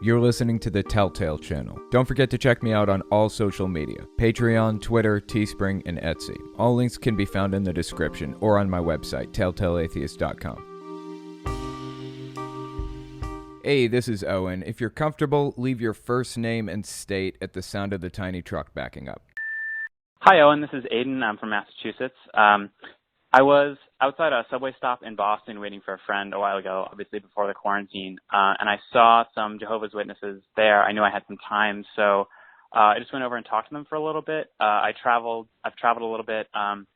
You're listening to the Telltale channel. Don't forget to check me out on all social media: Patreon, Twitter, Teespring, and Etsy. All links can be found in the description or on my website, telltaleatheist.com. Hey, this is Owen. If you're comfortable, leave your first name and state at the sound of the tiny truck backing up. Hi, Owen. This is Aiden. I'm from Massachusetts. I was outside a subway stop in Boston waiting for a friend a while ago, obviously before the quarantine, and I saw some Jehovah's Witnesses there. I knew I had some time, so I just went over and talked to them for a little bit. I've traveled a little bit, and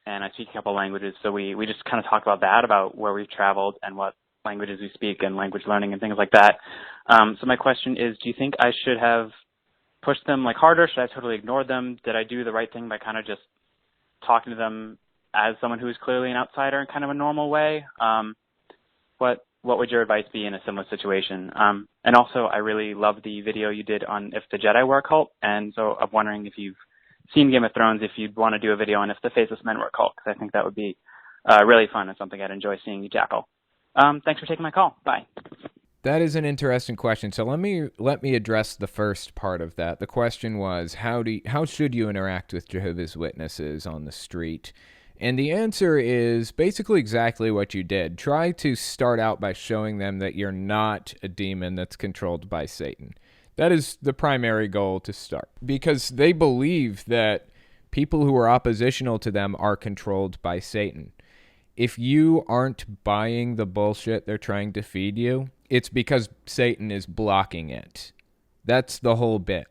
I speak a couple languages, so we just kind of talked about that, about where we've traveled and what languages we speak and language learning and things like that. So my question is, do you think I should have pushed them harder? Should I totally ignore them? Did I do the right thing by kind of just talking to them as someone who is clearly an outsider in kind of a normal way? What would your advice be in a similar situation? And also, I really loved the video you did on if the Jedi were a cult, and so I'm wondering if you've seen Game of Thrones, if you'd want to do a video on if the Faceless Men were a cult, because I think that would be really fun and something I'd enjoy seeing you tackle. Thanks for taking my call. Bye. That is an interesting question. So let me address the first part of that. The question was, how should you interact with Jehovah's Witnesses on the street? And the answer is basically exactly what you did. Try to start out by showing them that you're not a demon that's controlled by Satan. That is the primary goal to start, because they believe that people who are oppositional to them are controlled by Satan. If you aren't buying the bullshit they're trying to feed you, it's because Satan is blocking it. That's the whole bit.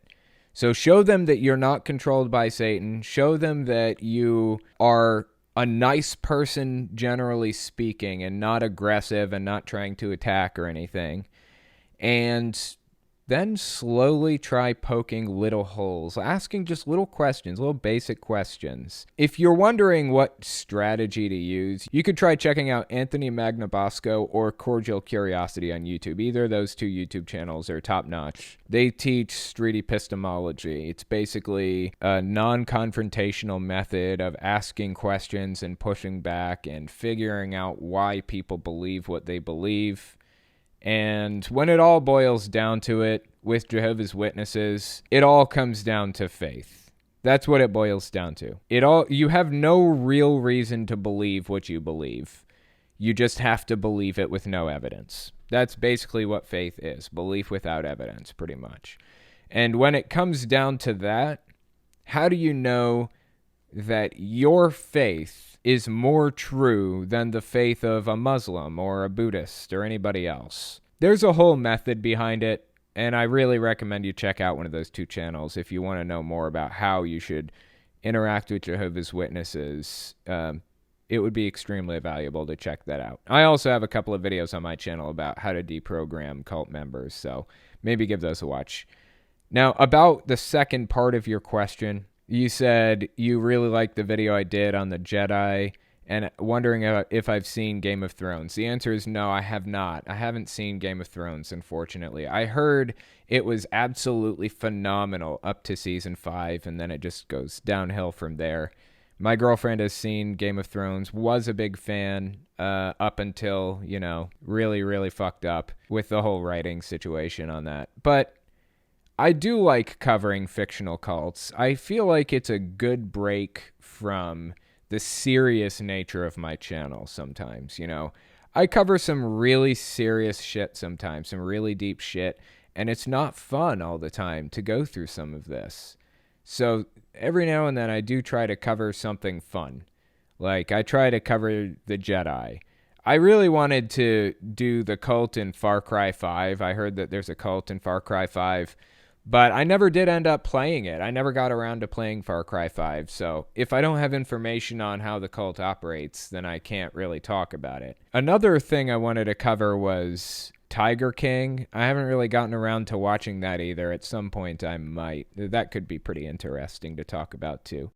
So show them that you're not controlled by Satan. Show them that you are a nice person, generally speaking, and not aggressive and not trying to attack or anything. And then slowly try poking little holes, asking just little questions, little basic questions. If you're wondering what strategy to use, you could try checking out Anthony Magnabosco or Cordial Curiosity on YouTube. Either of those two YouTube channels are top-notch. They teach street epistemology. It's basically a non-confrontational method of asking questions and pushing back and figuring out why people believe what they believe. And when it all boils down to it, with Jehovah's Witnesses, it all comes down to faith. That's what it boils down to. You have no real reason to believe what you believe. You just have to believe it with no evidence. That's basically what faith is. Belief without evidence, pretty much. And when it comes down to that, how do you know that your faith is more true than the faith of a Muslim or a Buddhist or anybody else? There's a whole method behind it, and I really recommend you check out one of those two channels if you want to know more about how you should interact with Jehovah's Witnesses. It would be extremely valuable to check that out. I also have a couple of videos on my channel about how to deprogram cult members, so maybe give those a watch. Now, about the second part of your question, you said you really liked the video I did on the Jedi and wondering if I've seen Game of Thrones. The answer is no, I have not. I haven't seen Game of Thrones, unfortunately. I heard it was absolutely phenomenal up to season 5, and then it just goes downhill from there. My girlfriend has seen Game of Thrones, was a big fan up until, really, really fucked up with the whole writing situation on that. But I do like covering fictional cults. I feel like it's a good break from the serious nature of my channel sometimes, I cover some really serious shit sometimes, some really deep shit, and it's not fun all the time to go through some of this. So every now and then I do try to cover something fun. Like I try to cover the Jedi. I really wanted to do the cult in Far Cry 5. I heard that there's a cult in Far Cry 5. But I never did end up playing it. I never got around to playing Far Cry 5. So if I don't have information on how the cult operates, then I can't really talk about it. Another thing I wanted to cover was Tiger King. I haven't really gotten around to watching that either. At some point I might. That could be pretty interesting to talk about too.